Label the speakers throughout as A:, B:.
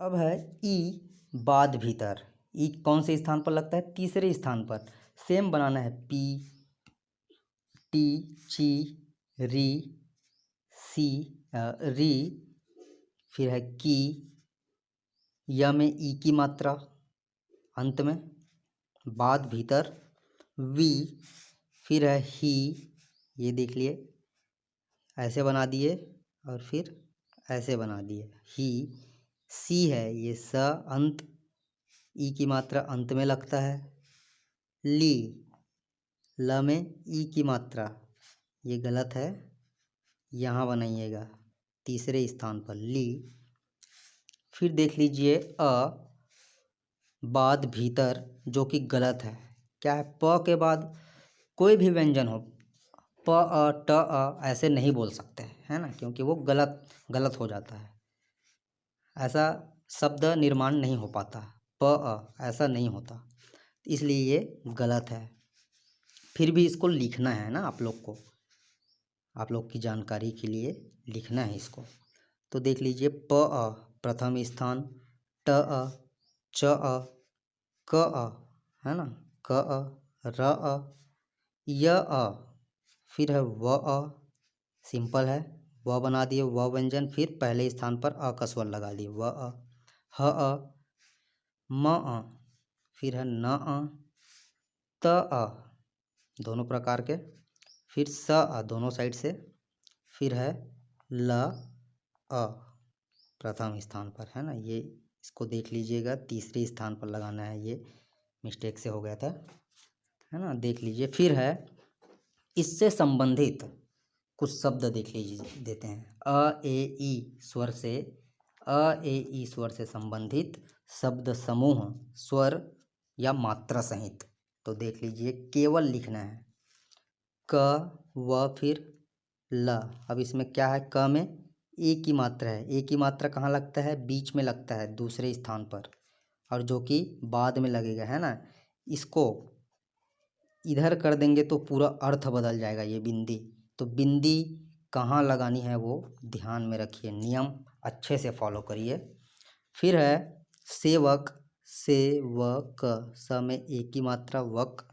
A: अब है ई बाद भीतर। ई कौन से स्थान पर लगता है? तीसरे स्थान पर। सेम बनाना है। पी, टी, ची, री, सी, री, फिर है की, य में ई की मात्रा अंत में, बाद भीतर, वी, फिर है ही, ये देख लिए ऐसे बना दिए और फिर ऐसे बना दिए ही। सी है ये स अंत, ई की मात्रा अंत में लगता है। ली, ल में ई की मात्रा, ये गलत है, यहाँ बनाइएगा तीसरे स्थान पर ली। फिर देख लीजिए अ बाद भीतर, जो कि गलत है। क्या है? प के बाद कोई भी व्यंजन हो, प अ ट अ ऐसे नहीं बोल सकते, है ना, क्योंकि वो गलत हो जाता है। ऐसा शब्द निर्माण नहीं हो पाता, प अ ऐसा नहीं होता, इसलिए ये गलत है। फिर भी इसको लिखना है ना आप लोग को, आप लोग की जानकारी के लिए लिखना है इसको। तो देख लीजिए प अ प्रथम स्थान, ट अ, च अ, क अ, है ना, क अ, र अ, य अ, फिर है व अ, सिंपल है, व बना दिए व व्यंजन, फिर पहले स्थान पर अ का स्वर लगा दिए व अ, ह अ, म अ, फिर है न अ, त अ, दोनों प्रकार के, फिर स अ दोनों साइड से, फिर है ल अ प्रथम स्थान पर, है ना। ये इसको देख लीजिएगा, तीसरे स्थान पर लगाना है, ये मिस्टेक से हो गया था, है ना। देख लीजिए फिर है इससे संबंधित कुछ शब्द देख लीजिए, देते हैं। अ ए ई स्वर से, अ ए ई स्वर से संबंधित शब्द समूह स्वर या मात्रा सहित। तो देख लीजिए केवल लिखना है क व फिर ल। अब इसमें क्या है? क में ए की मात्रा है, ए की मात्रा कहाँ लगता है? बीच में लगता है, दूसरे स्थान पर, और जो कि बाद में लगेगा, है ना। इसको इधर कर देंगे तो पूरा अर्थ बदल जाएगा, ये बिंदी। तो बिंदी कहाँ लगानी है वो ध्यान में रखिए, नियम अच्छे से फॉलो करिए। फिर है सेवक, से व क, स में ए की मात्रा वक।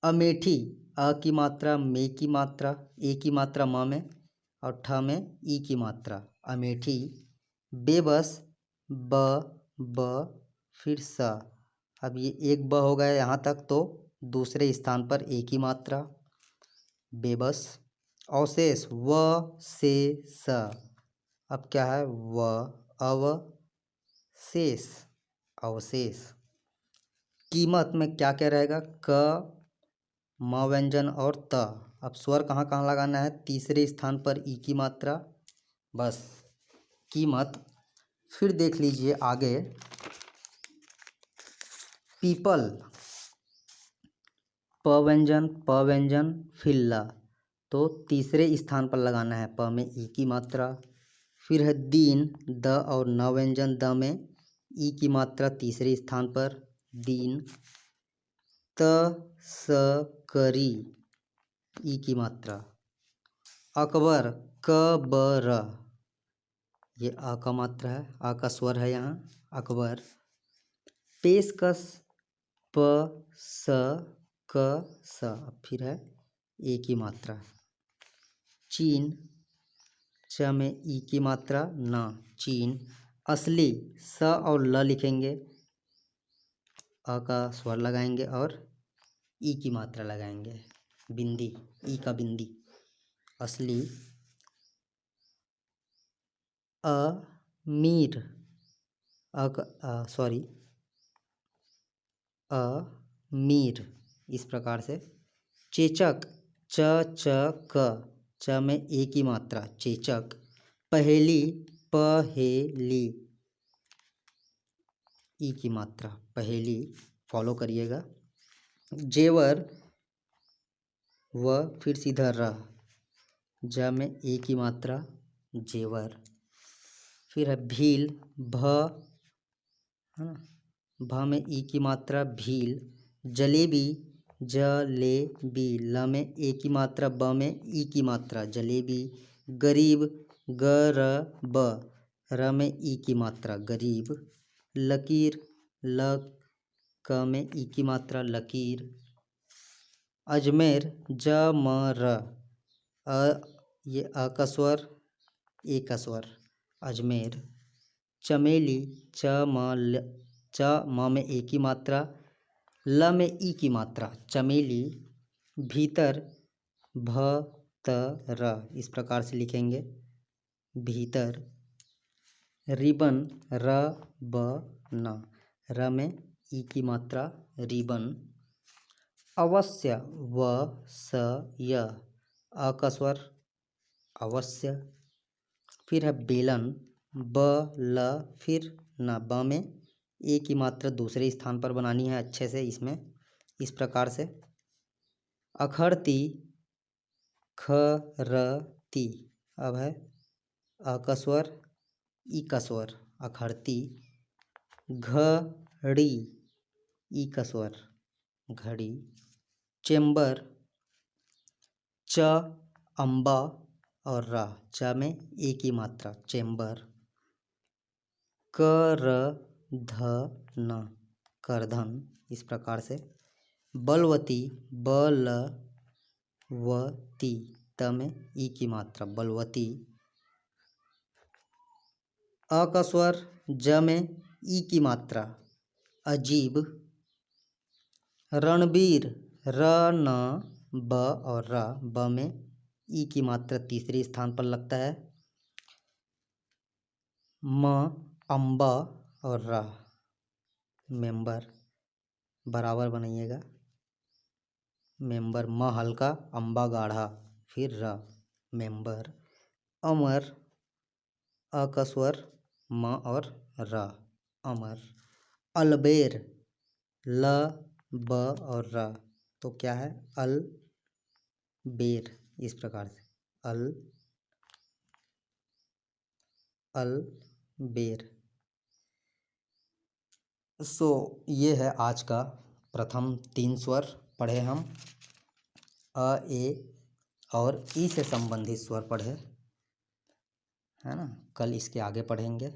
A: अमेठी, अ की मात्रा, मे की मात्रा, ए की मात्रा म में, और ठ में ई की मात्रा अमेठी। बेबस, ब, ब, फिर स। अब ये एक ब हो गया यहाँ तक, तो दूसरे स्थान पर ए की मात्रा बेबस। अवशेष, व से स। अब क्या है? व अव शेष, अवशेष। कीमत में क्या क्या रहेगा? क, म व्यंजन और त। अब स्वर कहाँ कहाँ लगाना है? तीसरे स्थान पर ई की मात्रा, बस कीमत। फिर देख लीजिए आगे पीपल, प व्यंजन फिर ल, तो तीसरे स्थान पर लगाना है, प में ई की मात्रा। फिर है दीन, द और न व्यंजन, द में ई की मात्रा तीसरे स्थान पर, दीन। त स करी, ई की मात्रा। अकबर, क ब र, ये अ का मात्रा है, अ का स्वर है यहाँ, अकबर। पेशकश, प स क स, फिर है ए की मात्रा। चीन, च में ई की मात्रा न, चीन। असली, स और ल लिखेंगे, अ का स्वर लगाएंगे और ई की मात्रा लगाएंगे, बिंदी, ई का बिंदी, असली। अमीर, सॉरी अमीर, इस प्रकार से। चेचक, च च क, च में ए की मात्रा, चेचक। पहेली, पहेली, ई की मात्रा, पहेली, फॉलो करिएगा। जेवर, व फिर सीधा र, ज में ए की मात्रा, जेवर। फिर है भील, भ, है ना, भ में ई की मात्रा, भील। जलेबी, जलेबी, ल में ए की मात्रा, ब में ई की मात्रा, जलेबी। गरीब, ग र ब, र में ई की मात्रा गरीब, लकीर, ल क में ई की मात्रा लकीर, अजमेर, ज म र, ये अ का स्वर, ए का स्वर, अजमेर, चमेली, च म में ए की मात्रा, ल में ई की मात्रा, चमेली, भीतर, भ त र, इस प्रकार से लिखेंगे भीतर, रिबन, र ब न, र में ई की मात्रा रिबन, अवश्य, व स य, अ का स्वर अवश्य, फिर है बेलन, ब ल फिर न, ब में ए की मात्रा दूसरे स्थान पर बनानी है अच्छे से इसमें, इस प्रकार से, अखड़ती, ख र ती, अब है अ का स्वर, ई का स्वर, अखड़ती, घड़ी, ई का स्वर, घड़ी, चेम्बर, च अम्बा और रा, च में ए की मात्रा, चेम्बर, कर ध न, करधन, इस प्रकार से, बलवती, बल व ती, त में ई की मात्रा, बलवती, अ का स्वर, ज में ई की मात्रा, अजीब, रणबीर, र न ब और र, ब में ई की मात्रा तीसरे स्थान पर लगता है, म अम्बा और रा, मेंबर, बराबर बनाइएगा, मेंबर, म हल्का, अम्बा गाढ़ा, फिर र, मेंबर, अमर, अ का स्वर, म और र, अमर, अलबेर, ल ब और र, तो क्या है अल बेर, इस प्रकार से, अल बेर। सो ये है आज का प्रथम 3 स्वर पढ़े हम, अ ए और ई से संबंधित स्वर पढ़े, है ना। कल इसके आगे पढ़ेंगे।